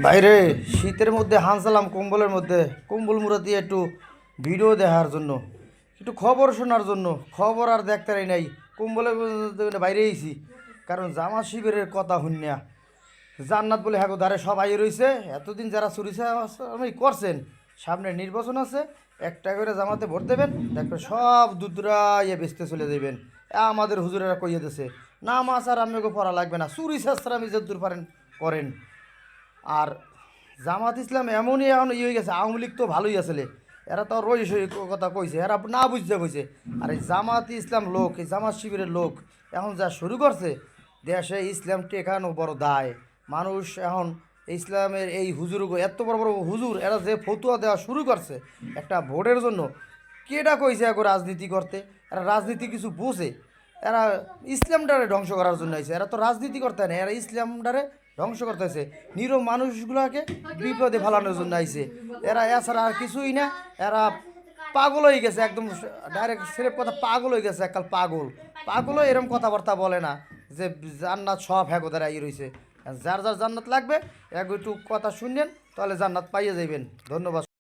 বাইরে শীতের মধ্যে হানসালাম কম্বলের মধ্যে কম্বল মুড়া দিয়ে একটু ভিডিও দেখার জন্য, একটু খবর শোনার জন্য। খবর আর দেখতে পারি নাই, কম্বলের মধ্যে বাইরে এসেছি। কারণ জামা শিবিরের কথা শুনিয়া জান্নাত বলে হ্যাঁ ধারে সব আইয়ে রয়েছে। এতদিন যারা চুরি আমি করছেন, সামনে নির্বাচন আছে, একটা করে জামাতে ভোট দেবেন, দেখবেন সব দুধরাইয়ে বেচতে চলে যাবেন। আমাদের হুজুরেরা কইয়ে দিছে নামাজ আর আমাকে পড়া লাগবে না, চুরি শাস্ত্র আমি যদ্দূর পারেন করেন। আর জামাত ইসলাম এমনই এখন হয়ে গেছে, আওয়ামী লীগ তো ভালোই আসলে, এরা তো রই সই কথা কইছে, এরা না বুঝতে কইছে। আর এই জামাত ইসলাম লোক, এই জামাত শিবিরের লোক এখন যা শুরু করছে, দেশে ইসলাম টেকানো বড় দায়। মানুষ এখন ইসলামের এই হুজুর, এত বড় বড় হুজুর, এরা যে ফতুয়া দেওয়া শুরু করছে একটা ভোটের জন্য, কেডা কইছে এখন রাজনীতি করতে? এরা রাজনীতি কিছু বোঝে? এরা ইসলামটারে ধ্বংস করার জন্য আইছে। এরা তো রাজনীতি করতে না, এরা ইসলামটারে ধ্বংস করতেছে, নিরীহ মানুষগুলোকে বিপদে ফেলানোর জন্য আইছে। এরা এছাড়া আর কিছুই না। এরা পাগল হয়ে গেছে, একদম ডাইরেক্ট সেরেপ কথা, পাগল হয়ে গেছে এককাল পাগল। পাগলও এরকম কথাবার্তা বলে না যে জান্নাত সব হ্যাঁ দ্বারা ইয়ে রয়েছে। যার যার জান্নাত লাগবে একটু কথা শুনলেন, তাহলে জান্নাত পাইয়ে যাইবেন। ধন্যবাদ।